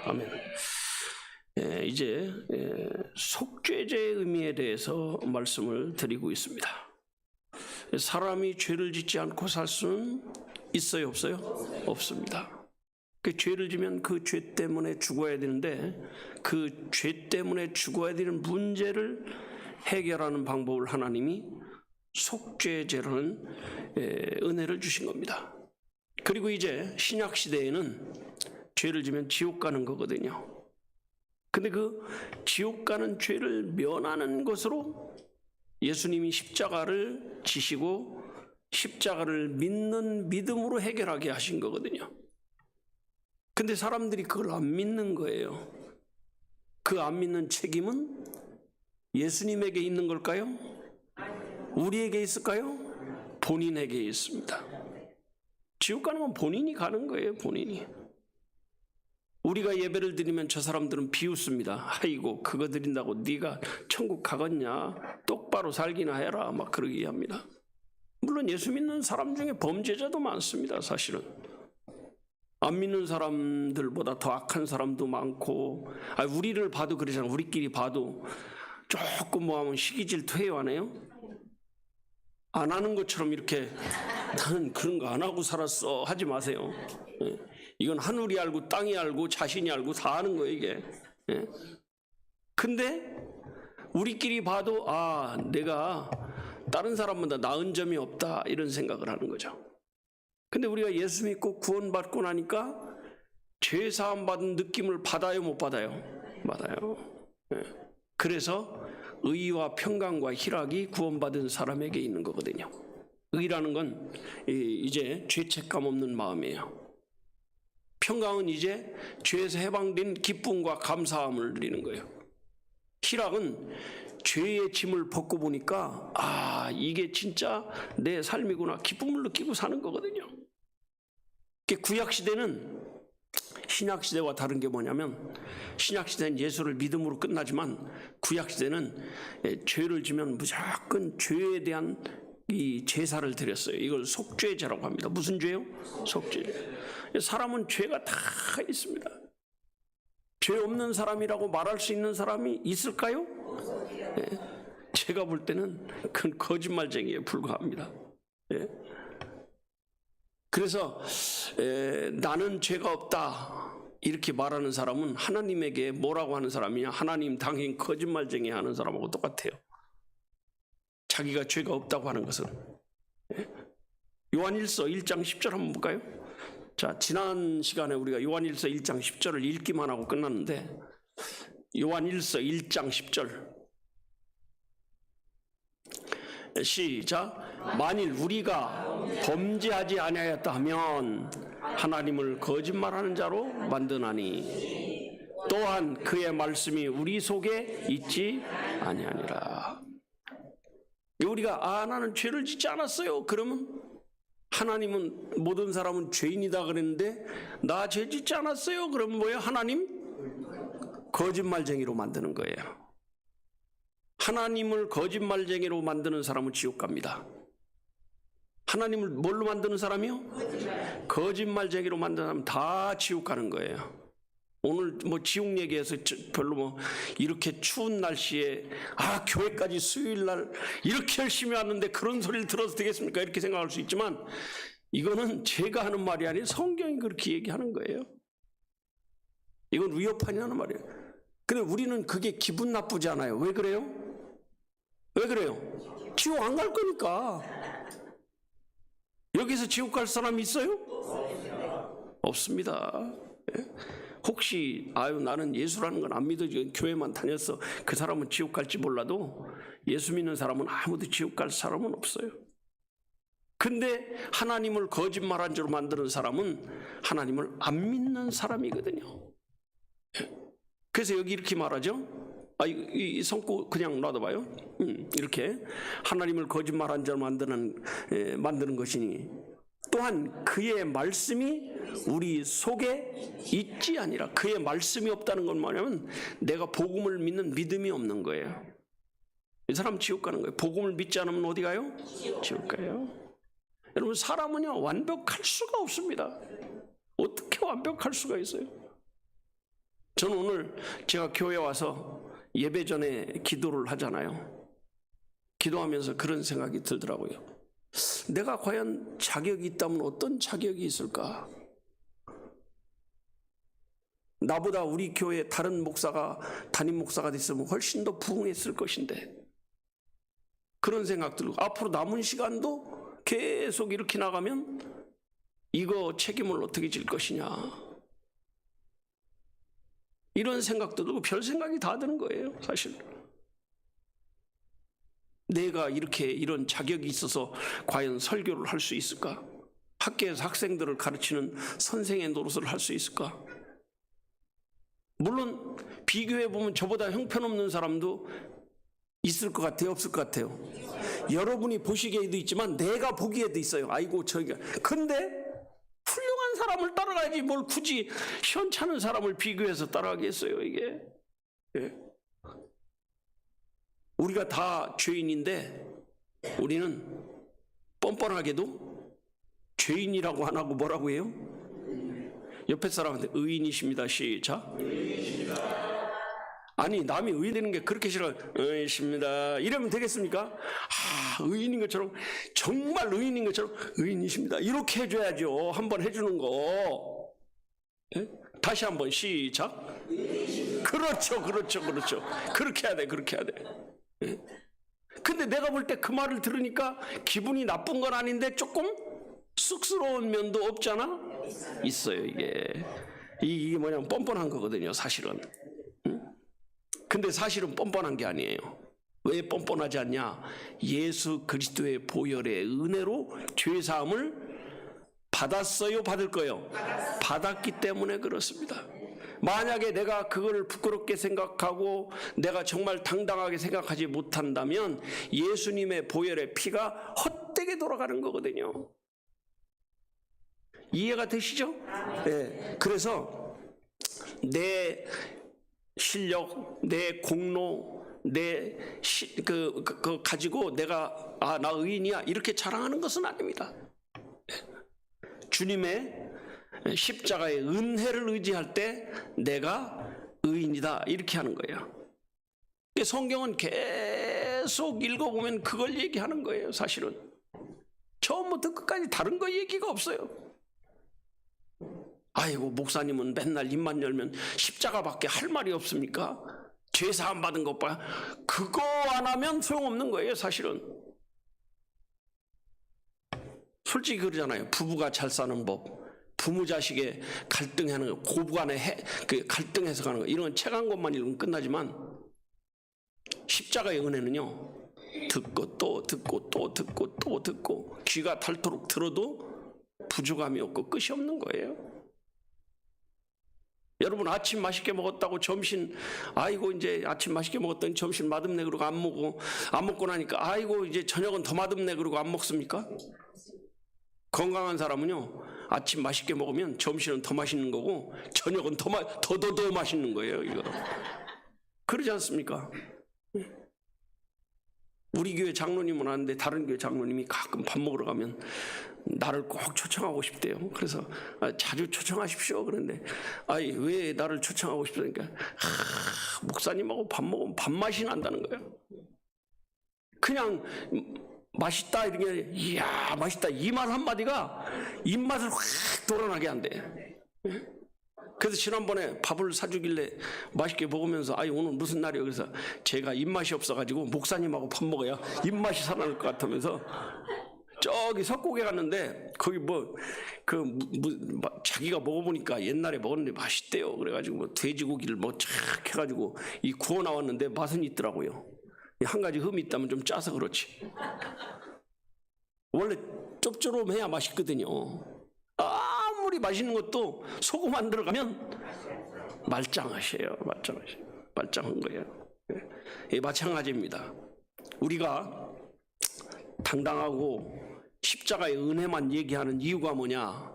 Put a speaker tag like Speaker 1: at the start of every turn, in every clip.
Speaker 1: 아멘. 이제 속죄제의 의미에 대해서 말씀을 드리고 있습니다. 사람이 죄를 짓지 않고 살 수는 있어요, 없어요? 없습니다. 그 죄를 지면 그 죄 때문에 죽어야 되는데 그 죄 때문에 죽어야 되는 문제를 해결하는 방법을 하나님이 속죄제라는 은혜를 주신 겁니다. 그리고 이제 신약 시대에는 죄를 지면 지옥 가는 거거든요. 근데 그 지옥 가는 죄를 면하는 것으로 예수님이 십자가를 지시고 십자가를 믿는 믿음으로 해결하게 하신 거거든요. 근데 사람들이 그걸 안 믿는 거예요. 그 안 믿는 책임은 예수님에게 있는 걸까요? 우리에게 있을까요? 본인에게 있습니다. 지옥 가는 건 본인이 가는 거예요, 본인이. 우리가 예배를 드리면 저 사람들은 비웃습니다. 아이고 그거 드린다고 네가 천국 가겠냐? 똑바로 살기나 해라 막 그러게 합니다. 물론 예수 믿는 사람 중에 범죄자도 많습니다. 사실은 안 믿는 사람들보다 더 악한 사람도 많고, 우리를 봐도 그러잖아요. 우리끼리 봐도 조금 뭐 하면 시기 질투해요, 안 해요? 안 하는 것처럼 이렇게 나는 그런 거 안 하고 살았어 하지 마세요. 이건 하늘이 알고 땅이 알고 자신이 알고 다 아는 거예요, 이게. 근데 우리끼리 봐도 내가 다른 사람보다 나은 점이 없다 이런 생각을 하는 거죠. 근데 우리가 예수 믿고 구원받고 나니까 죄사함 받은 느낌을 받아요, 못 받아요? 받아요. 그래서 의와 평강과 희락이 구원받은 사람에게 있는 거거든요. 의라는 건 이제 죄책감 없는 마음이에요. 평강은 이제 죄에서 해방된 기쁨과 감사함을 누리는 거예요. 희락은 죄의 짐을 벗고 보니까 이게 진짜 내 삶이구나 기쁨을 느끼고 사는 거거든요. 구약시대는 신약시대와 다른 게 뭐냐면 신약시대는 예수를 믿음으로 끝나지만 구약시대는 죄를 지면 무조건 죄에 대한 이 제사를 드렸어요. 이걸 속죄제라고 합니다. 무슨 죄요? 속죄제. 사람은 죄가 다 있습니다. 죄 없는 사람이라고 말할 수 있는 사람이 있을까요? 제가 볼 때는 그건 거짓말쟁이에 불과합니다. 그래서 나는 죄가 없다 이렇게 말하는 사람은 하나님에게 뭐라고 하는 사람이냐? 하나님 당신 거짓말쟁이 하는 사람하고 똑같아요. 자기가 죄가 없다고 하는 것은. 요한일서 1장 10절 한번 볼까요? 자, 지난 시간에 우리가 요한일서 1장 10절을 읽기만 하고 끝났는데 요한일서 1장 10절 시작. 만일 우리가 범죄하지 아니하였다 하면 하나님을 거짓말하는 자로 만드나니 또한 그의 말씀이 우리 속에 있지 아니하니라. 우리가 나는 죄를 짓지 않았어요. 그러면 하나님은 모든 사람은 죄인이다 그랬는데 나 죄 짓지 않았어요. 그러면 뭐예요? 하나님 거짓말쟁이로 만드는 거예요. 하나님을 거짓말쟁이로 만드는 사람은 지옥 갑니다. 하나님을 뭘로 만드는 사람이요? 거짓말쟁이로 만드는 사람 다 지옥 가는 거예요. 오늘 지옥 얘기해서 별로 이렇게 추운 날씨에 교회까지 수요일 날 이렇게 열심히 왔는데 그런 소리를 들어서 되겠습니까? 이렇게 생각할 수 있지만 이거는 제가 하는 말이 아니라 성경이 그렇게 얘기하는 거예요. 이건 위협판이라는 말이에요. 근데 우리는 그게 기분 나쁘지 않아요. 왜 그래요? 왜 그래요? 지옥 안 갈 거니까. 여기서 지옥 갈 사람이 있어요? 없습니다. 혹시 나는 예수라는 건 안 믿어 교회만 다녔어 그 사람은 지옥 갈지 몰라도 예수 믿는 사람은 아무도 지옥 갈 사람은 없어요. 근데 하나님을 거짓말한 자로 만드는 사람은 하나님을 안 믿는 사람이거든요. 그래서 여기 이렇게 말하죠. 이 성구 그냥 놔둬봐요. 이렇게 하나님을 거짓말한 자로 만드는 것이니 또한 그의 말씀이 우리 속에 있지 아니라. 그의 말씀이 없다는 건 뭐냐면 내가 복음을 믿는 믿음이 없는 거예요. 이 사람 지옥 가는 거예요. 복음을 믿지 않으면 어디 가요? 지옥 가요. 여러분 사람은요 완벽할 수가 없습니다. 어떻게 완벽할 수가 있어요? 저는 오늘 제가 교회 와서 예배 전에 기도를 하잖아요. 기도하면서 그런 생각이 들더라고요. 내가 과연 자격이 있다면 어떤 자격이 있을까? 나보다 우리 교회 다른 목사가 담임 목사가 됐으면 훨씬 더 부흥했을 것인데, 그런 생각 들고 앞으로 남은 시간도 계속 이렇게 나가면 이거 책임을 어떻게 질 것이냐, 이런 생각도 들고 별 생각이 다 드는 거예요. 사실 내가 이런 자격이 있어서 과연 설교를 할 수 있을까? 학교에서 학생들을 가르치는 선생의 노릇을 할 수 있을까? 물론 비교해보면 저보다 형편없는 사람도 있을 것 같아요? 없을 것 같아요? 여러분이 보시기에도 있지만 내가 보기에도 있어요. 아이고 저기가. 근데 훌륭한 사람을 따라가야지 뭘 굳이 시원찮은 사람을 비교해서 따라가겠어요 이게? 예. 우리가 다 죄인인데 우리는 뻔뻔하게도 죄인이라고 안 하고 뭐라고 해요? 옆에 사람한테 의인이십니다. 시작. 의인이십니다. 아니 남이 의인 되는 게 그렇게 싫어요. 의인이십니다 이러면 되겠습니까? 의인인 것처럼, 정말 의인인 것처럼 의인이십니다 이렇게 해줘야죠. 한번 해주는 거. 예? 다시 한번 시작. 그렇죠. 그렇게 해야 돼. 예? 근데 내가 볼 때 그 말을 들으니까 기분이 나쁜 건 아닌데 조금 쑥스러운 면도 없잖아? 있어요. 이게 뭐냐면 뻔뻔한 거거든요 사실은. 근데 사실은 뻔뻔한 게 아니에요. 왜 뻔뻔하지 않냐? 예수 그리스도의 보혈의 은혜로 죄사함을 받았어요? 받을 거요? 받았기 때문에 그렇습니다. 만약에 내가 그걸 부끄럽게 생각하고 내가 정말 당당하게 생각하지 못한다면 예수님의 보혈의 피가 헛되게 돌아가는 거거든요. 이해가 되시죠? 네. 그래서 내 실력, 내 공로, 그 가지고 내가 나 의인이야 이렇게 자랑하는 것은 아닙니다. 주님의 십자가의 은혜를 의지할 때 내가 의인이다 이렇게 하는 거예요. 성경은 계속 읽어보면 그걸 얘기하는 거예요. 사실은 처음부터 끝까지 다른 거 얘기가 없어요. 아이고 목사님은 맨날 입만 열면 십자가밖에 할 말이 없습니까? 죄사함 받은 것 봐. 그거 안 하면 소용없는 거예요. 사실은 솔직히 그러잖아요. 부부가 잘 사는 법, 부모 자식의 갈등하는 거, 고부간의 그 갈등해서 가는 거, 이런 건 책 한 권만 읽으면 끝나지만 십자가의 은혜는요, 듣고 또 듣고 또 듣고 또 듣고 귀가 닳도록 들어도 부족함이 없고 끝이 없는 거예요. 여러분 아침 맛있게 먹었다고 점심 아이고 이제 아침 맛있게 먹었더니 점심 맛없네 그러고 안 먹고 나니까 아이고 이제 저녁은 더 맛없네 그러고 안 먹습니까? 건강한 사람은요 아침 맛있게 먹으면 점심은 더 맛있는 거고 저녁은 더 맛있는 거예요. 이거 그러지 않습니까? 우리 교회 장로님은 아는데 다른 교회 장로님이 가끔 밥 먹으러 가면 나를 꼭 초청하고 싶대요. 그래서 자주 초청하십시오. 그런데 왜 나를 초청하고 싶으니까 목사님하고 밥 먹으면 밥맛이 난다는 거예요. 그냥 맛있다 이런 게 아니라 이야 맛있다 이 말 한마디가 입맛을 확 돌아나게 한대. 그래서 지난번에 밥을 사주길래 맛있게 먹으면서 오늘 무슨 날이에요? 그래서 제가 입맛이 없어가지고 목사님하고 밥 먹어야 입맛이 살아날 것 같으면서 저기 석곡에 갔는데 거기 자기가 먹어보니까 옛날에 먹었는데 맛있대요. 그래가지고 돼지고기를 착 해가지고 구워 나왔는데 맛은 있더라고요. 한 가지 흠이 있다면 좀 짜서 그렇지. 원래 짭조름해야 맛있거든요. 아무리 맛있는 것도 소금 안 들어가면 말짱하셔요. 말짱한 거예요. 마찬가지입니다. 우리가 당당하고 십자가의 은혜만 얘기하는 이유가 뭐냐?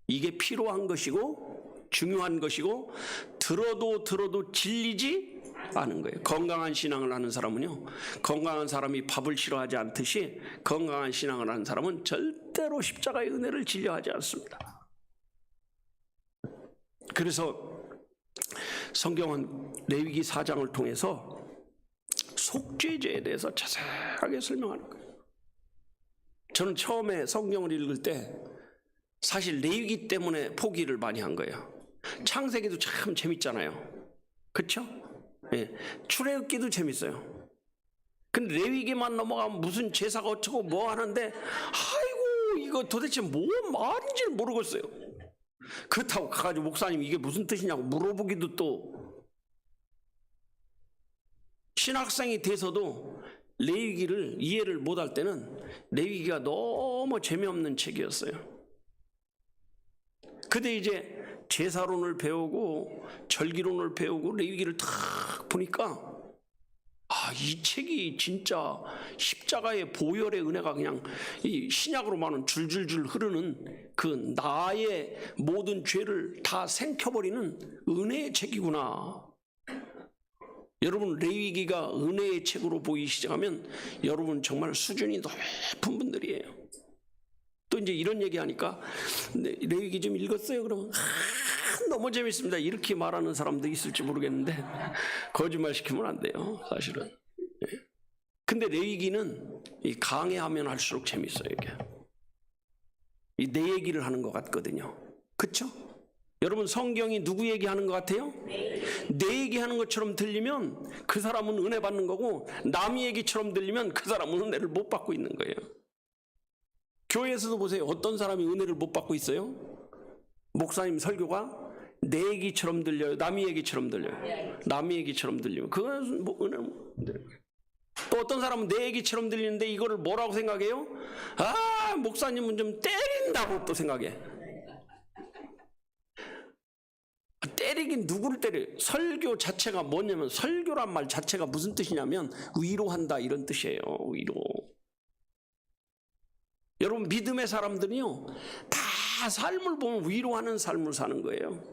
Speaker 1: 이게 필요한 것이고 중요한 것이고 들어도 질리지 않은 거예요. 건강한 신앙을 하는 사람은요, 건강한 사람이 밥을 싫어하지 않듯이 건강한 신앙을 하는 사람은 절대로 십자가의 은혜를 질려하지 않습니다. 그래서 성경은 레위기 4장을 통해서 속죄제에 대해서 자세하게 설명하는 거예요. 저는 처음에 성경을 읽을 때 사실 레위기 때문에 포기를 많이 한 거예요. 창세기도 참 재밌잖아요. 그렇죠? 예. 출애굽기도 재밌어요. 근데 레위기만 넘어가면 무슨 제사가 어쩌고 뭐 하는데 아이고 이거 도대체 뭐 말인지 모르겠어요. 그렇다고 가가지고 목사님 이게 무슨 뜻이냐고 물어보기도 또 신학생이 돼서도 레위기를 이해를 못할 때는 레위기가 너무 재미없는 책이었어요. 근데 이제 제사론을 배우고 절기론을 배우고 레위기를 탁 보니까 이 책이 진짜 십자가의 보혈의 은혜가 그냥 이 신약으로만은 줄줄줄 흐르는 그 나의 모든 죄를 다 생켜버리는 은혜의 책이구나. 여러분 레위기가 은혜의 책으로 보이기 시작하면 여러분 정말 수준이 높은 분들이에요. 또 이제 이런 얘기하니까 레위기 좀 읽었어요? 그러면 너무 재밌습니다. 이렇게 말하는 사람도 있을지 모르겠는데 거짓말 시키면 안 돼요. 사실은. 근데 레위기는 강해하면 할수록 재밌어요. 이게 내 얘기를 하는 것 같거든요. 그렇죠? 여러분 성경이 누구 얘기하는 것 같아요? 내 얘기하는 것처럼 들리면 그 사람은 은혜 받는 거고 남의 얘기처럼 들리면 그 사람은 은혜를 못 받고 있는 거예요. 교회에서도 보세요. 어떤 사람이 은혜를 못 받고 있어요? 목사님 설교가 내 얘기처럼 들려요? 남의 얘기처럼 들려요? 남의 얘기처럼 들리면 그건 뭐 은혜 못 받는 거예요. 또 어떤 사람은 내 얘기처럼 들리는데 이거를 뭐라고 생각해요? 목사님은 좀 때린다고 또 생각해. 때리긴 누구를 때려요? 설교 자체가 뭐냐면 설교란 말 자체가 무슨 뜻이냐면 위로한다 이런 뜻이에요. 위로. 여러분 믿음의 사람들이요 다 삶을 보면 위로하는 삶을 사는 거예요.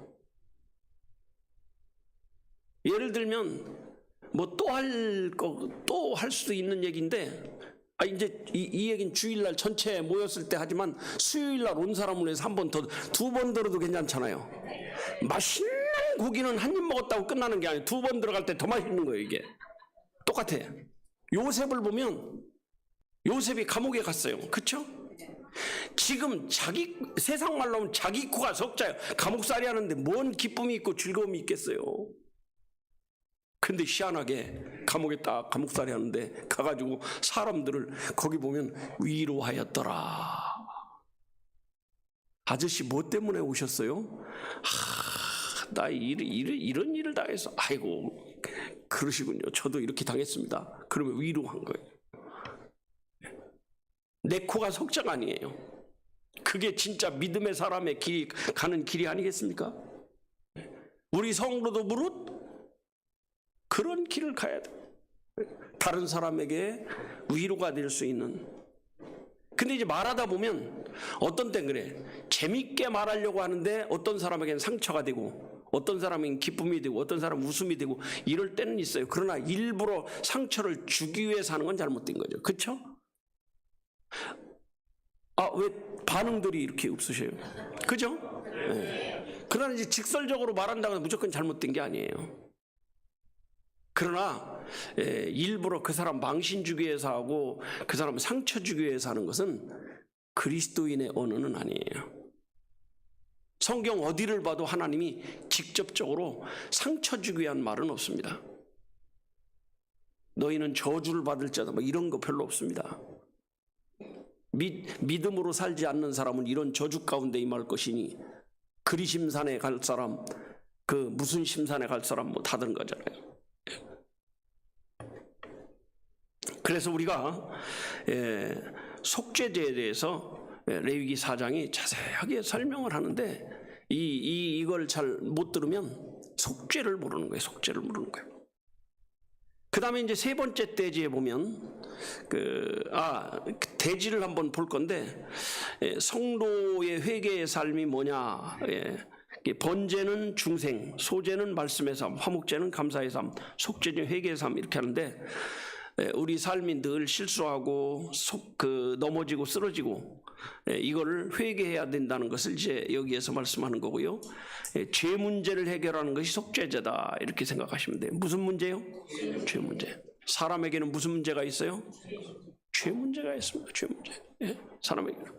Speaker 1: 예를 들면 뭐 또 할 수도 있는 얘기인데 이제 이 얘기는 주일날 전체 모였을 때 하지만 수요일날 온 사람을 위해서 한 번 더, 2번 들어도 괜찮잖아요. 맛있는 고기는 한 입 먹었다고 끝나는 게 아니에요. 2번 들어갈 때 더 맛있는 거예요. 이게 똑같아. 요셉을 보면 요셉이 감옥에 갔어요. 그렇죠? 지금 세상 말로 하면 자기 코가 석자예요. 감옥살이 하는데 뭔 기쁨이 있고 즐거움이 있겠어요. 근데 희한하게 감옥에 딱 감옥살이 하는데 가가지고 사람들을 거기 보면 위로하였더라. 아저씨 뭐 때문에 오셨어요? 나 이런 일을 당해서 아이고 그러시군요. 저도 이렇게 당했습니다. 그러면 위로한 거예요. 내 코가 석자가 아니에요. 그게 진짜 믿음의 사람의 가는 길이 아니겠습니까? 우리 성도도 무릇 그런 길을 가야 돼. 다른 사람에게 위로가 될 수 있는. 근데 이제 말하다 보면 어떤 땐 그래. 재밌게 말하려고 하는데 어떤 사람에게는 상처가 되고 어떤 사람에게는 기쁨이 되고 어떤 사람은 웃음이 되고 이럴 때는 있어요. 그러나 일부러 상처를 주기 위해서 하는 건 잘못된 거죠. 그렇죠? 왜 반응들이 이렇게 없으셔요? 그죠? 네. 그러나 이제 직설적으로 말한다고 해서 무조건 잘못된 게 아니에요. 그러나 일부러 그 사람 망신 주기 위해서 하고 그 사람 상처 주기 위해서 하는 것은 그리스도인의 언어는 아니에요. 성경 어디를 봐도 하나님이 직접적으로 상처 주기 위한 말은 없습니다. 너희는 저주를 받을 자다 뭐 이런 거 별로 없습니다. 믿음으로 살지 않는 사람은 이런 저주 가운데 임할 것이니 그리심산에 갈 사람 그 무슨 심산에 갈 사람 뭐 다른 거잖아요. 그래서 우리가 속죄제에 대해서 레위기 4장이 자세하게 설명을 하는데 이걸 잘 못 들으면 속죄를 모르는 거예요. 속죄를 모르는 거예요. 그 다음에 이제 세 번째 대지에 보면 대지를 한번 볼 건데 성도의 회개의 삶이 뭐냐. 번제는 중생, 소제는 말씀의 삶, 화목제는 감사의 삶, 속죄는 회개의 삶 이렇게 하는데 우리 삶이 늘 실수하고 넘어지고 쓰러지고 이거를 회개해야 된다는 것을 이제 여기에서 말씀하는 거고요. 죄 문제를 해결하는 것이 속죄제다 이렇게 생각하시면 돼요. 무슨 문제요? 죄 문제. 사람에게는 무슨 문제가 있어요? 죄 문제가 있습니다. 죄 문제. 사람에게는.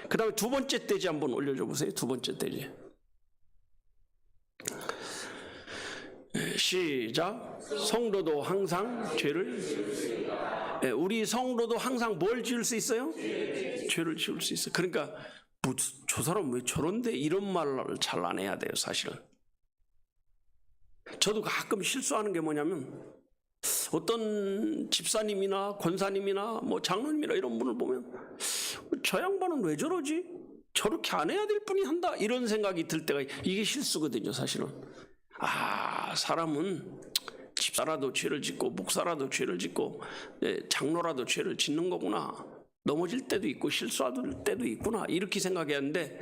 Speaker 1: 그 다음에 두 번째 떼지 한번 올려줘 보세요. 두 번째 떼지. 시작. 성도도 항상 죄를, 우리 성도도 항상 뭘 지을 수 있어요? 죄를 지을 수 있어요. 그러니까 저 사람 왜 저런데 이런 말을 잘 안 해야 돼요. 사실은 저도 가끔 실수하는 게 뭐냐면 어떤 집사님이나 권사님이나 뭐 장로님이나 이런 분을 보면 저 양반은 왜 저러지? 저렇게 안 해야 될 분이 한다 이런 생각이 들 때가, 이게 실수거든요. 사실은 사람은 집사라도 죄를 짓고 목사라도 죄를 짓고 장로라도 죄를 짓는 거구나, 넘어질 때도 있고 실수할 때도 있구나 이렇게 생각해야 하는데,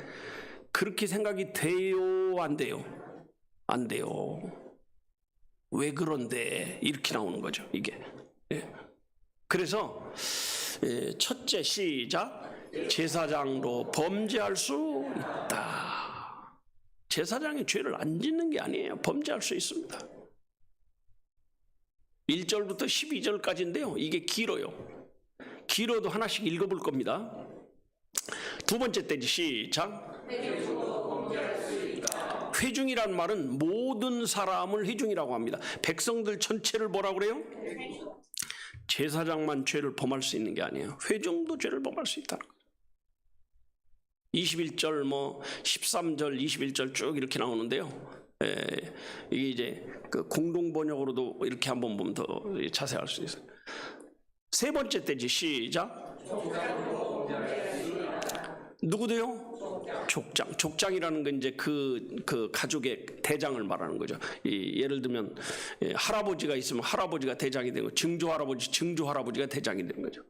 Speaker 1: 그렇게 생각이 돼요? 안 돼요? 안 돼요. 왜 그런데 이렇게 나오는 거죠 이게. 그래서 첫째 시작. 제사장도 범죄할 수 있다. 제사장이 죄를 안 짓는 게 아니에요. 범죄할 수 있습니다. 1절부터 12절까지인데요. 이게 길어요. 길어도 하나씩 읽어볼 겁니다. 두 번째 떼지. 시작. 회중이란 말은 모든 사람을 회중이라고 합니다. 백성들 전체를 뭐라고 그래요? 제사장만 죄를 범할 수 있는 게 아니에요. 회중도 죄를 범할 수 있다는 거예요. 21절, 13절, 21절 쭉 이렇게 나오는데요. 이게 이제 그 공동 번역으로도 이렇게 한번 보면 더 자세히 알 수 있어요. 세 번째 때지. 시작. 누구도요? 족장. 족장이라는 건 이제 그 가족의 대장을 말하는 거죠. 예를 들면 할아버지가 있으면 할아버지가 대장이 되고, 증조 할아버지가 대장이 되는 거죠.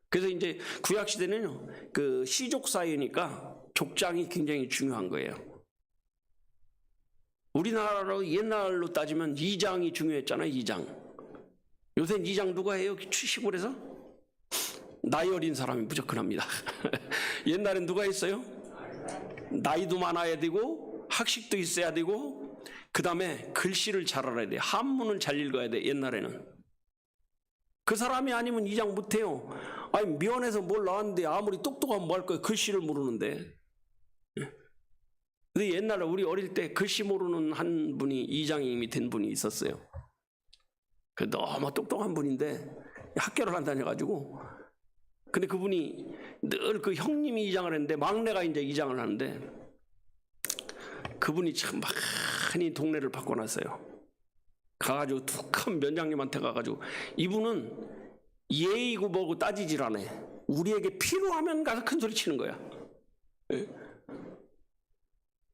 Speaker 1: 그래서 이제 구약 시대는요, 그 시족 사회니까 족장이 굉장히 중요한 거예요. 우리나라로 옛날로 따지면 이장이 중요했잖아요. 이장. 요새는 이장 누가 해요? 시골에서? 나이 어린 사람이 무조건 합니다. 옛날엔 누가 했어요? 나이도 많아야 되고 학식도 있어야 되고 그 다음에 글씨를 잘 알아야 돼. 한문을 잘 읽어야 돼. 옛날에는. 그 사람이 아니면 이장 못해요. 아니 면에서 뭘 나왔는데 아무리 똑똑하면 뭐 할 거예요. 글씨를 모르는데. 근데 옛날에 우리 어릴 때 글씨 모르는 한 분이 이장이 이미 된 분이 있었어요. 그 너무 똑똑한 분인데 학교를 안 다녀가지고, 근데 그분이 늘 그 형님이 이장을 했는데 막내가 이제 이장을 하는데, 그분이 참 많이 동네를 바꿔놨어요. 가가지고 툭한 면장님한테 가가지고, 이분은 예의고 뭐고 따지질 않아. 우리에게 필요하면 가서 큰 소리 치는 거야.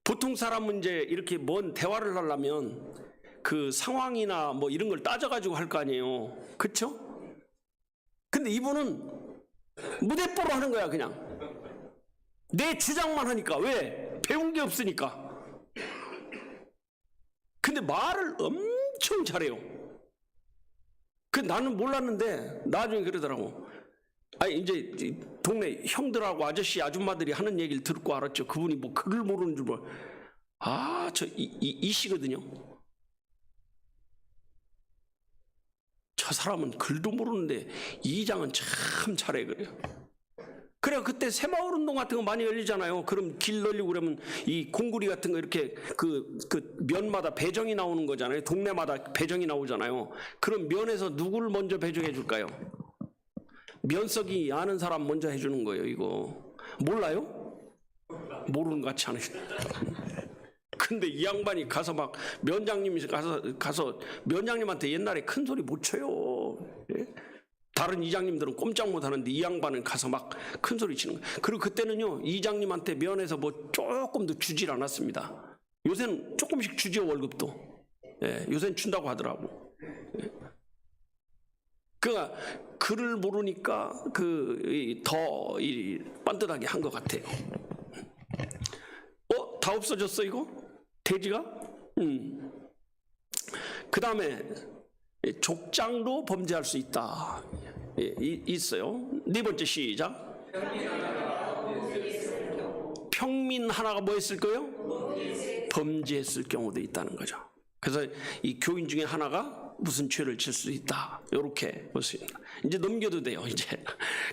Speaker 1: 보통 사람은 이제 이렇게 뭔 대화를 하려면 그 상황이나 뭐 이런 걸 따져가지고 할 거 아니에요. 그쵸? 근데 이분은 무대뽀로 하는 거야. 그냥 내 주장만 하니까. 왜? 배운 게 없으니까. 근데 말을 엄청 잘해요. 그 나는 몰랐는데 나중에 그러더라고. 아니 이제 동네 형들하고 아저씨 아줌마들이 하는 얘기를 듣고 알았죠. 그분이 뭐 글을 모르는 줄 몰라. 저 이씨거든요. 저 사람은 글도 모르는데 이장은 참 잘해. 그래 그때 새마을 운동 같은 거 많이 열리잖아요. 그럼 길 널리고 그러면 이 공구리 같은 거 이렇게 그 면마다 배정이 나오는 거잖아요. 동네마다 배정이 나오잖아요. 그럼 면에서 누구를 먼저 배정해 줄까요? 면석이 아는 사람 먼저 해주는 거예요. 이거 몰라요? 모르는 것 같지 않으시죠? 근데 이 양반이 가서 막 면장님이 가서 면장님한테 옛날에 큰 소리 못 쳐요. 예? 다른 이장님들은 꼼짝 못 하는데 이 양반은 가서 막 큰 소리 치는 거예요. 그리고 그때는요, 이장님한테 면에서 뭐 조금도 주질 않았습니다. 요새는 조금씩 주죠, 월급도. 예, 요새는 준다고 하더라고. 예. 그러니까 글을 모르니까 더 빤듯하게 한 것 같아요. 다 없어졌어 이거? 돼지가? 그 다음에 족장도 범죄할 수 있다. 있어요. 네 번째 시작. 교민 하나가 뭐 했을 거예요? 범죄했을 경우도 있다는 거죠. 그래서 이 교인 중에 하나가 무슨 죄를 질 수 있다. 이렇게 보습니다. 이제 넘겨도 돼요. 이제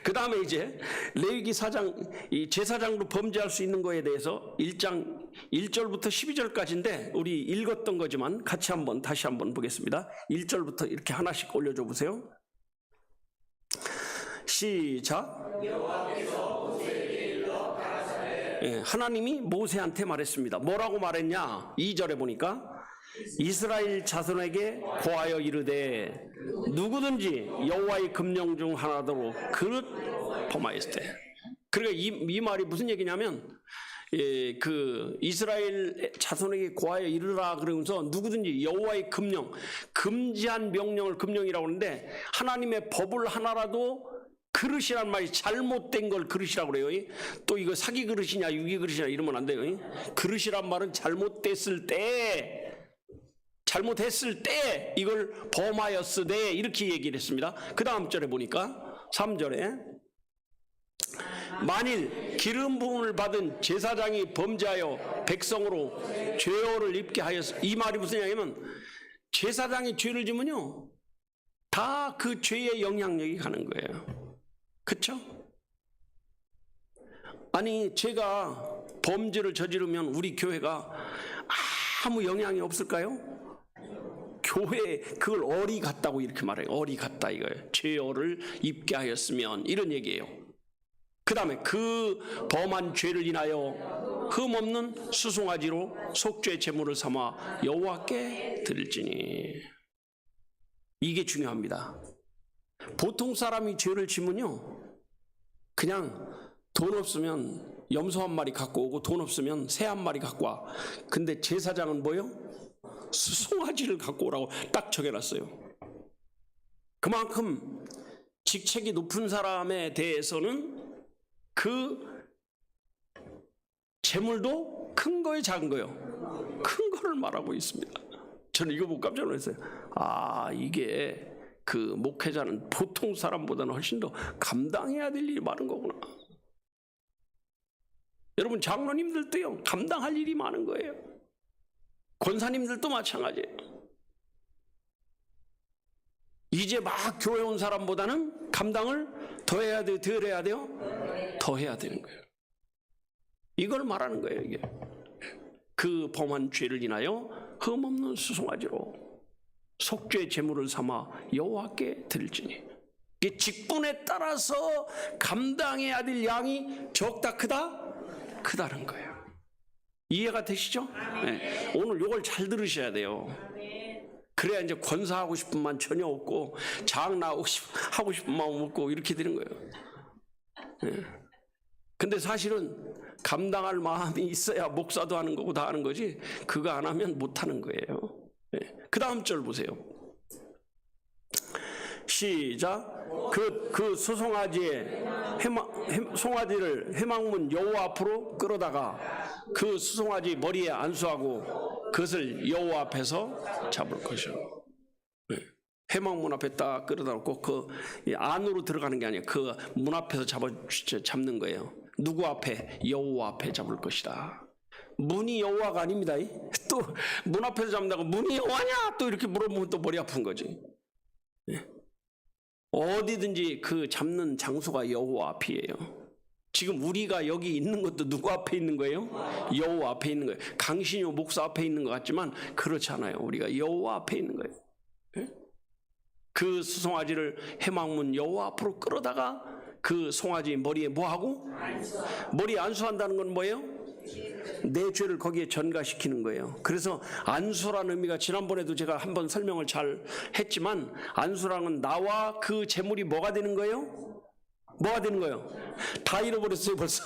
Speaker 1: 그 다음에 이제 레위기 4장 이 제사장으로 범죄할 수 있는 거에 대해서 1장 1절부터 12절까지인데 우리 읽었던 거지만 같이 다시 한번 보겠습니다. 1절부터 이렇게 하나씩 올려줘 보세요. 시작. 하나님이 모세한테 말했습니다. 뭐라고 말했냐? 2절에 보니까 이스라엘 자손에게 고하여 이르되 누구든지 여호와의 금령 중 하나도 그릇 범하였을 때. 그러니까 이 말이 무슨 얘기냐면 그 이스라엘 자손에게 고하여 이르라 그러면서 누구든지 여호와의 금령, 금지한 명령을 금령이라고 하는데 하나님의 법을 하나라도 그릇이란 말이 잘못된 걸 그릇이라고 그래요. 또 이거 사기 그릇이냐 유기 그릇이냐 이러면 안 돼요. 그릇이란 말은 잘못했을 때 이걸 범하였으되 이렇게 얘기를 했습니다. 그 다음 절에 보니까 3절에 만일 기름 부음을 받은 제사장이 범죄하여 백성으로 죄를 입게 하였어. 이 말이 무슨 얘기냐면 제사장이 죄를 지면요 다 그 죄의 영향력이 가는 거예요. 그렇죠? 아니 제가 범죄를 저지르면 우리 교회가 아무 영향이 없을까요? 교회에 그걸 어리 같다고 이렇게 말해요. 어리 같다 이거예요. 죄를 입게 하였으면 이런 얘기예요. 그 다음에 그 범한 죄를 인하여 흠없는 수송아지로 속죄 제물을 삼아 여호와께 드릴지니. 이게 중요합니다. 보통 사람이 죄를 지면요 그냥 돈 없으면 염소 한 마리 갖고 오고 돈 없으면 새 한 마리 갖고 와. 근데 제사장은 뭐요? 수송아지를 갖고 오라고 딱 정해놨어요. 그만큼 직책이 높은 사람에 대해서는 그 재물도 큰 거예요 작은 거예요? 큰 거를 말하고 있습니다. 저는 이거 보고 깜짝 놀랐어요. 이게 그 목회자는 보통 사람보다는 훨씬 더 감당해야 될 일이 많은 거구나. 여러분 장로님들도요 감당할 일이 많은 거예요. 권사님들도 마찬가지예요. 이제 막 교회 온 사람보다는 감당을 더 해야 돼요? 덜 해야 돼요? 더 해야 되는 거예요. 이걸 말하는 거예요. 이게 그 범한 죄를 인하여 흠없는 수송아지로 속죄 제물을 삼아 여호와께 드릴지니. 이게 직분에 따라서 감당해야 될 양이 적다 크다? 크다는 거예요. 이해가 되시죠? 네. 오늘 이걸 잘 들으셔야 돼요. 그래야 이제 권사하고 싶은 마음 전혀 없고 장로하고 싶은 마음 없고 이렇게 되는 거예요. 네. 근데 사실은 감당할 마음이 있어야 목사도 하는 거고 다 하는 거지 그거 안 하면 못 하는 거예요. 네. 그 다음 절 보세요. 시작. 그 수송아지의 송아지를 회막문 여호와 앞으로 끌어다가 그 수송아지 머리에 안수하고 그것을 여호와 앞에서 잡을 것이요. 회막문 앞에 딱 끌어다 놓고 그 안으로 들어가는 게 아니에요. 그 문 앞에서 잡는 거예요. 누구 앞에? 여호와 앞에 잡을 것이다. 문이 여호와가 아닙니다. 또 문 앞에서 잡는다고 문이 여호와냐? 또 이렇게 물어보면 또 머리 아픈 거지. 어디든지 그 잡는 장소가 여호와 앞이에요. 지금 우리가 여기 있는 것도 누구 앞에 있는 거예요? 여호와 앞에 있는 거예요. 강신효 목사 앞에 있는 것 같지만 그렇지 않아요. 우리가 여호와 앞에 있는 거예요. 그 수송아지를 회막문 여호와 앞으로 끌어다가 그 송아지 머리에 뭐하고? 머리에 안수한다는 건 뭐예요? 내 죄를 거기에 전가시키는 거예요. 그래서 안수라는 의미가 지난번에도 제가 한번 설명을 잘 했지만 안수라는 나와 그 재물이 뭐가 되는 거예요? 뭐가 되는 거예요? 다 잃어버렸어요 벌써.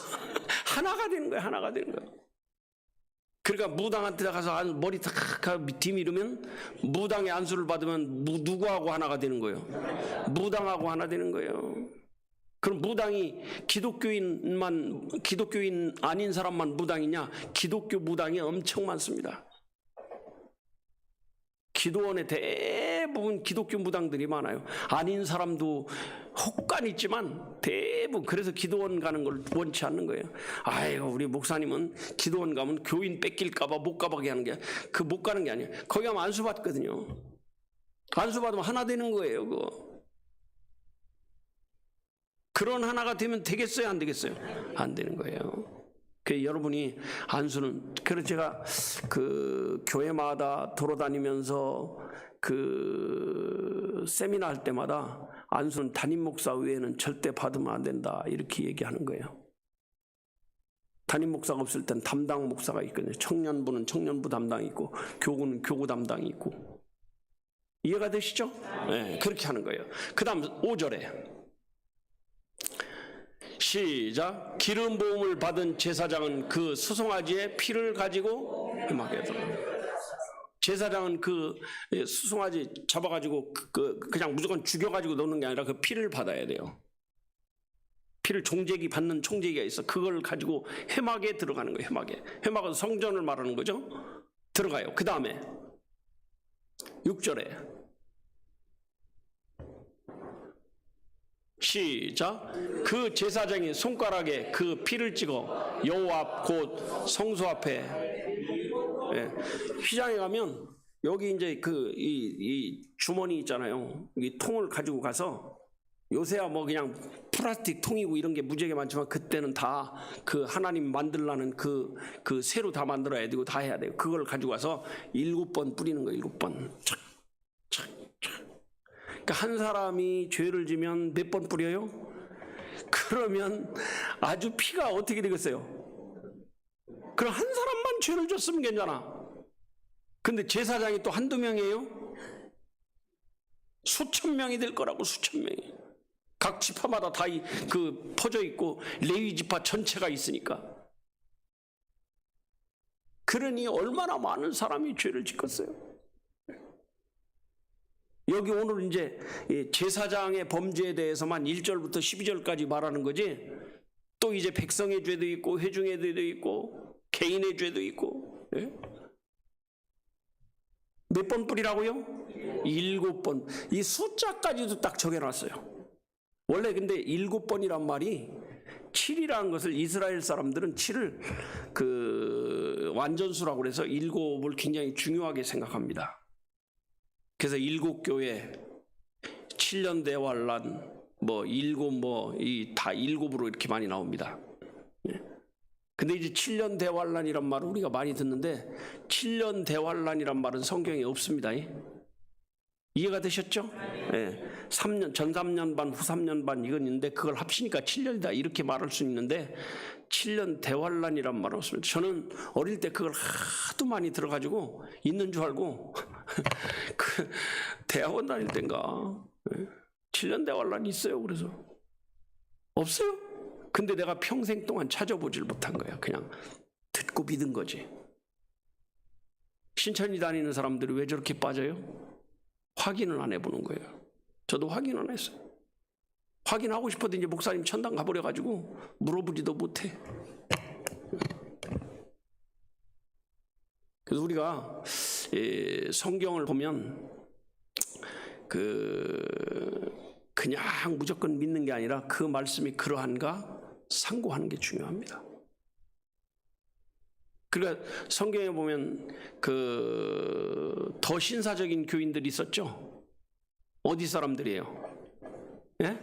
Speaker 1: 하나가 되는 거예요. 하나가 되는 거예요. 그러니까 무당한테 가서 머리 탁 뒤미르면 무당의 안수를 받으면 누구하고 하나가 되는 거예요? 무당하고 하나 되는 거예요. 그럼 무당이 기독교인 아닌 사람만 무당이냐? 기독교 무당이 엄청 많습니다. 기도원에 대부분 기독교 무당들이 많아요. 아닌 사람도 혹간 있지만 대부분 그래서 기도원 가는 걸 원치 않는 거예요. 아이고 우리 목사님은 기도원 가면 교인 뺏길까봐 못 가게 하는 게 그 못 가는 게 아니에요. 거기 가면 안수 받거든요. 안수 받으면 하나 되는 거예요. 그거. 그런 하나가 되면 되겠어요? 안 되겠어요? 안 되는 거예요. 그 여러분이 안수는 그래서 제가 그 교회마다 돌아다니면서 그 세미나 할 때마다 안수는 담임 목사 외에는 절대 받으면 안 된다 이렇게 얘기하는 거예요. 담임 목사가 없을 땐 담당 목사가 있거든요. 청년부는 청년부 담당이 있고 교구는 교구 담당이 있고. 이해가 되시죠? 네, 그렇게 하는 거예요. 그 다음 5절에 시작. 기름 부음을 받은 제사장은 그 수송아지의 피를 가지고 회막에 들어갑니다. 제사장은 그 수송아지 잡아가지고 그냥 무조건 죽여가지고 넣는 게 아니라 그 피를 받아야 돼요. 피를 종제기 받는 총제기가 있어. 그걸 가지고 회막에 들어가는 거예요. 회막은 성전을 말하는 거죠. 들어가요. 그 다음에 6절에 시작. 그 제사장이 손가락에 그 피를 찍어 여호와 앞 곧 성소 앞에 휘장에 가면 여기 이제 이 주머니 있잖아요. 이 통을 가지고 가서 요새야 뭐 그냥 플라스틱 통이고 이런 게 무지하게 많지만 그때는 다 그 하나님 만들라는 그 새로 다 만들어야 되고 다 해야 돼요. 그걸 가지고 가서 7번 뿌리는 거예요. 7번. 그러니까 한 사람이 죄를 지면 몇 번 뿌려요? 그러면 아주 피가 어떻게 되겠어요? 그럼 한 사람만 죄를 졌으면 괜찮아. 근데 제사장이 또 한두 명이에요? 수천 명이 될 거라고. 수천 명이. 각 지파마다 다 퍼져 있고 레위 지파 전체가 있으니까. 그러니 얼마나 많은 사람이 죄를 짓겠어요? 여기 오늘 이제 제사장의 범죄에 대해서만 1절부터 12절까지 말하는 거지. 또 이제 백성의 죄도 있고 회중의 죄도 있고 개인의 죄도 있고. 예? 몇 번 뿌리라고요? 7번. 이 숫자까지도 딱 정해놨어요. 원래 근데 7번이란 말이 7이라는 것을 이스라엘 사람들은 7을 그 완전수라고 그래서 7을 굉장히 중요하게 생각합니다. 그래서 7교회, 7년 대환란, 뭐 7, 다 7으로 이렇게 많이 나옵니다. 근데 이제 7년 대환란이란 말을 우리가 많이 듣는데 7년 대환란이란 말은 성경에 없습니다. 이해가 되셨죠? 네. 3년, 전 3년 반, 후 3년 반 이건 있는데 그걸 합치니까 7년이다 이렇게 말할 수 있는데 7년 대환란이란 말은 없습니다. 저는 어릴 때 그걸 하도 많이 들어가지고 있는 줄 알고 그 대학원 다닐 땐가 7년 대환란이 있어요. 그래서 없어요. 근데 내가 평생 동안 찾아보질 못한 거야. 그냥 듣고 믿은 거지. 신천지 다니는 사람들이 왜 저렇게 빠져요? 확인을 안 해보는 거예요. 저도 확인 안 했어요. 확인하고 싶어도 이제 목사님 천당 가버려가지고 물어보지도 못해. 그래서 우리가 성경을 보면 그냥 무조건 믿는 게 아니라 그 말씀이 그러한가 상고하는 게 중요합니다. 그러니까 성경에 보면 더 신사적인 교인들이 있었죠. 어디 사람들이에요? 예?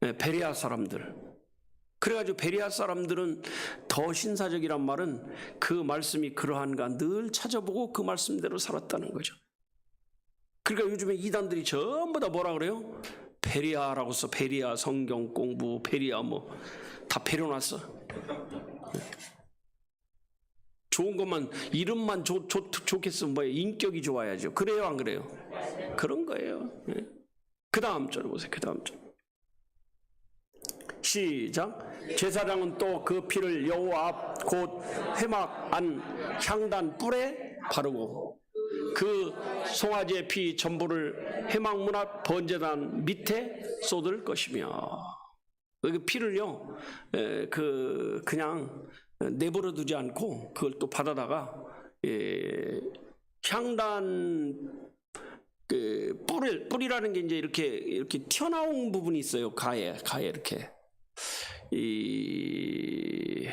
Speaker 1: 네, 베레아 사람들. 그래가지고 베레아 사람들은 더 신사적이란 말은 그 말씀이 그러한가 늘 찾아보고 그 말씀대로 살았다는 거죠. 그러니까 요즘에 이단들이 전부 다 뭐라 그래요? 베레아라고 써. 베레아 성경 공부, 베레아 다 배려놨어. 좋은 것만 이름만 좋겠으면 뭐예요? 인격이 좋아야죠. 그래요, 안 그래요? 그런 거예요. 네. 그 다음 절 보세요. 그 다음 절. 시작. 제사장은 또 그 피를 여호와 앞 곧 회막 안 향단 뿔에 바르고 그 송아지의 피 전부를 회막 문 앞 번제단 밑에 쏟을 것이며. 그 피를요 그냥 내버려 두지 않고 그걸 또 받아다가 향단 뿌리라는 게 이제 이렇게 튀어나온 부분이 있어요. 가에 이렇게. 이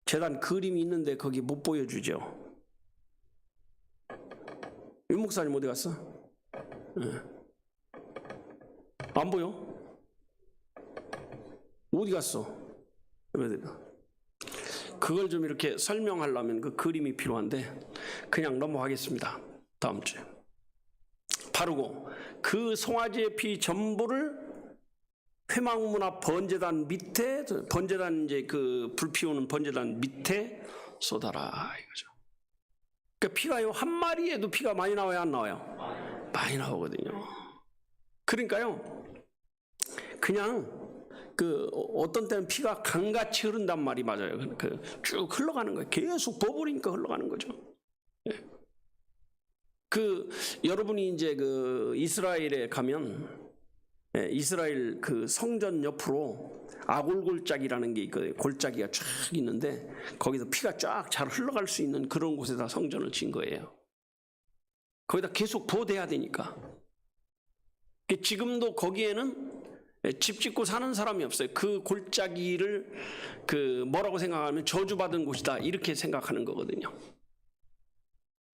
Speaker 1: 재단 그림이 있는데 거기 못 보여주죠. 윤 목사님 어디 갔어? 네. 안 보여? 어디 갔어? 그걸 좀 이렇게 설명하려면 그 그림이 필요한데 그냥 넘어가겠습니다. 다음 주에. 바르고 그 송아지의 피 전부를 회막문 앞 번제단 밑에, 번제단 이제 그 불 피우는 번제단 밑에 쏟아라 이거죠. 그러니까 피가요, 한 마리에도 피가 많이 나와요, 안 나와요? 많이 나오거든요. 그러니까요, 그냥 그 어떤 때는 피가 강같이 흐른단 말이 맞아요. 그 쭉 흘러가는 거예요. 계속 버블이니까 흘러가는 거죠. 예. 그 여러분이 이제 그 이스라엘에 가면, 예, 이스라엘 그 성전 옆으로 아골골짜기라는 게 있거든요. 골짜기가 쫙 있는데 거기서 피가 쫙 잘 흘러갈 수 있는 그런 곳에다 성전을 진 거예요. 거기다 계속 부어대야 되니까. 지금도 거기에는 집 짓고 사는 사람이 없어요. 그 골짜기를 그 뭐라고 생각하면 저주받은 곳이다 이렇게 생각하는 거거든요.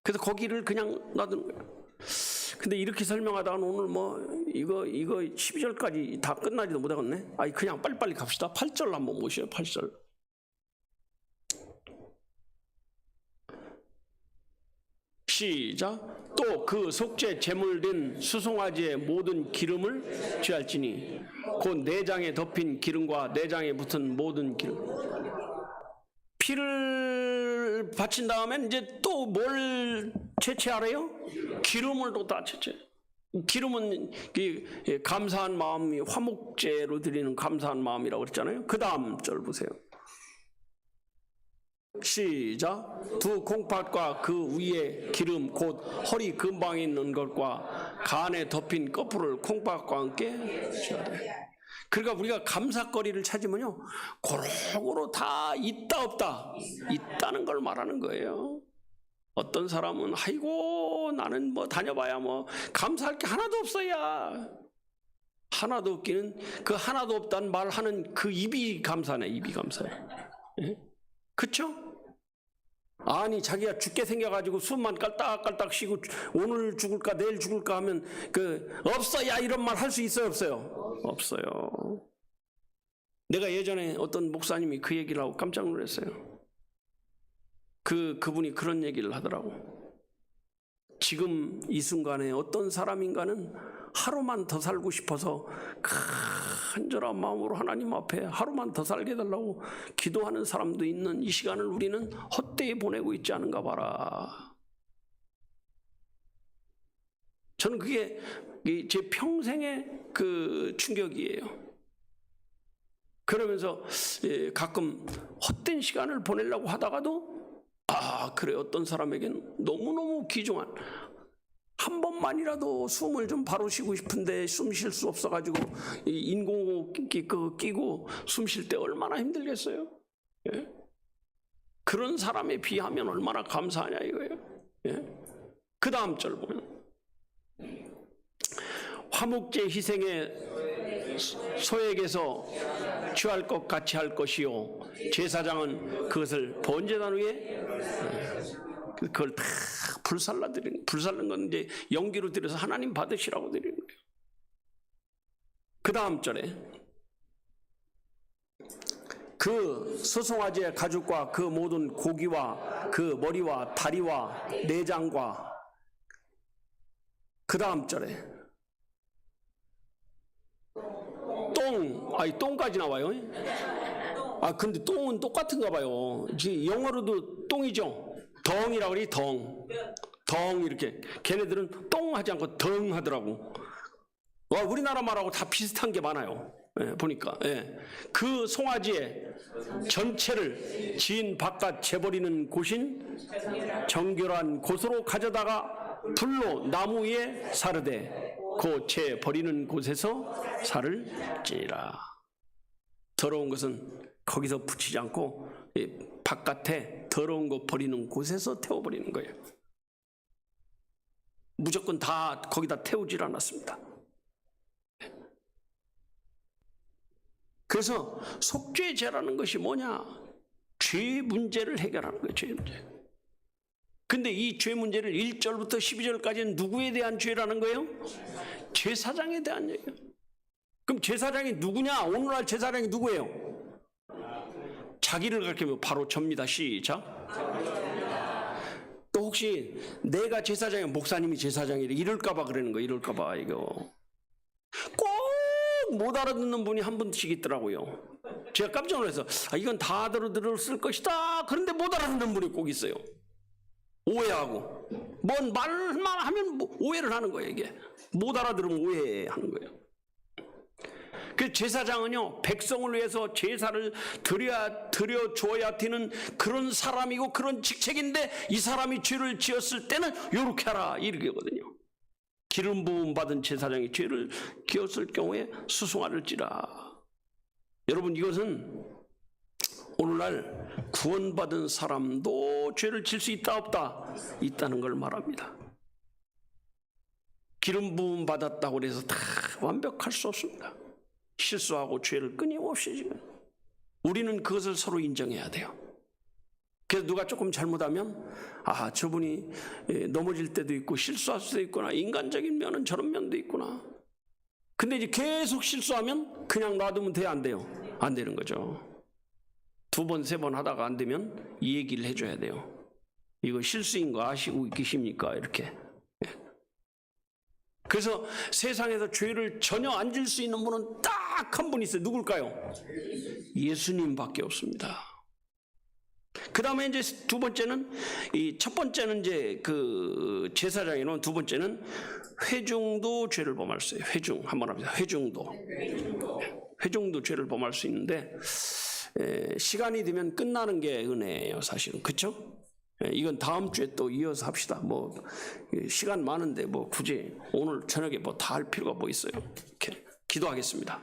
Speaker 1: 그래서 거기를 그냥 놔두는 거예요. 근데 이렇게 설명하다가 오늘 뭐 이거 12절까지 다 끝나지도 못하겠네. 아니 그냥 빨리빨리 갑시다. 8절 한번 보시죠. 8절. 시작. 또 그 속죄 제물된 수송아지의 모든 기름을 취할지니 곧 내장에 덮인 기름과 내장에 붙은 모든 기름. 피를 바친 다음에 이제 또 뭘 채취하래요? 기름을 또 다 채취. 기름은 감사한 마음이 화목제로 드리는 감사한 마음이라고 그랬잖아요. 그 다음 절 보세요. 시작. 두 콩팥과 그 위에 기름 곧 허리 근방에 있는 것과 간에 덮인 거풀을 콩팥과 함께 줘야 돼. 그러니까 우리가 감사거리를 찾으면요, 고루고루 다 있다 없다, 있다는 걸 말하는 거예요. 어떤 사람은 아이고 나는 뭐 다녀봐야 뭐 감사할 게 하나도 없어야. 하나도 없기는 그 하나도 없다는 말하는 그 입이 감사네. 입이 감사해. 예? 그쵸? 아니 자기가 죽게 생겨가지고 숨만 깔딱깔딱 쉬고 오늘 죽을까 내일 죽을까 하면 그 없어야 이런 말 할 수 있어요 없어요? 없어요. 내가 예전에 어떤 목사님이 그 얘기를 하고 깜짝 놀랐어요. 그분이 그런 얘기를 하더라고. 지금 이 순간에 어떤 사람인가는 하루만 더 살고 싶어서 간절한 마음으로 하나님 앞에 하루만 더 살게 해달라고 기도하는 사람도 있는 이 시간을 우리는 헛되이 보내고 있지 않은가 봐라. 저는 그게 제 평생의 그 충격이에요. 그러면서 가끔 헛된 시간을 보내려고 하다가도 그래 어떤 사람에겐 너무너무 귀중한 한 번만이라도 숨을 좀 바로 쉬고 싶은데 숨 쉴 수 없어가지고 인공호흡 끼고 숨 쉴 때 얼마나 힘들겠어요? 예? 그런 사람에 비하면 얼마나 감사하냐 이거예요. 예? 그 다음 절 보면 화목제 희생의 소액에서 취할 것 같이 할 것이요 제사장은 그것을 번제단 위에 그걸 다 불살른 건 이제 연기로 드려서 하나님 받으시라고 드리는 거예요. 그 다음 절에 그 소송아지의 가죽과 그 모든 고기와 그 머리와 다리와 내장과 그 다음 절에 똥까지 나와요. 근데 똥은 똑같은가 봐요. 영어로도 똥이죠. 덩이라고 그래. 덩 이렇게. 걔네들은 똥 하지 않고 덩 하더라고. 우리나라 말하고 다 비슷한 게 많아요. 예, 보니까. 예. 그 송아지의 전체를 지인 바깥 재버리는 곳인 정결한 곳으로 가져다가 불로 나무 위에 사르되 그 재 버리는 곳에서 살을 찌라. 더러운 것은 거기서 붙이지 않고 바깥에 더러운 거 버리는 곳에서 태워버리는 거예요. 무조건 다 거기다 태우질 않았습니다. 그래서 속죄제라는 것이 뭐냐? 죄 문제를 해결하는 거예요. 죄 문제. 근데 이 죄 문제를 1절부터 12절까지는 누구에 대한 죄라는 거예요? 제사장에 대한 얘기예요. 그럼 제사장이 누구냐? 오늘날 제사장이 누구예요? 자기를 가리키면 바로 접니다. 시작. 또 혹시 내가 제사장이 목사님이 제사장이래 이럴까봐 그러는 거예요. 이럴까봐 이거 꼭 못 알아듣는 분이 한 분씩 있더라고요. 제가 깜짝 놀라서 이건 다 알아들을 것이다. 그런데 못 알아듣는 분이 꼭 있어요. 오해하고 뭔 말만 하면 오해를 하는 거예요. 이게 못 알아들으면 오해하는 거예요. 그 제사장은요, 백성을 위해서 제사를 드려줘야 되는 그런 사람이고 그런 직책인데 이 사람이 죄를 지었을 때는 요렇게 하라 이렇게거든요. 기름 부음 받은 제사장이 죄를 지었을 경우에 수송하를지라. 여러분, 이것은 오늘날 구원받은 사람도 죄를 질 수 있다 없다? 있다는 걸 말합니다. 기름 부음 받았다고 해서 다 완벽할 수 없습니다. 실수하고 죄를 끊임없이 지금 우리는 그것을 서로 인정해야 돼요. 그래서 누가 조금 잘못하면 저분이 넘어질 때도 있고 실수할 수도 있구나. 인간적인 면은 저런 면도 있구나. 근데 이제 계속 실수하면 그냥 놔두면 돼요? 안 돼요? 안 되는 거죠. 2번, 3번 하다가 안 되면 이 얘기를 해줘야 돼요. 이거 실수인 거 아시고 계십니까? 이렇게. 그래서 세상에서 죄를 전혀 안 질 수 있는 분은 딱 한 분 있어요. 누굴까요? 예수님밖에 없습니다. 그 다음에 이제 두 번째는, 첫 번째는 이제 그 제사장이론, 두 번째는 회중도 죄를 범할 수 있어요. 회중, 한번 합니다. 회중도 죄를 범할 수 있는데, 시간이 되면 끝나는 게 은혜예요, 사실은. 그렇죠? 이건 다음 주에 또 이어서 합시다. 뭐 시간 많은데 뭐 굳이 오늘 저녁에 뭐 다 할 필요가 뭐 있어요. 이렇게 기도하겠습니다.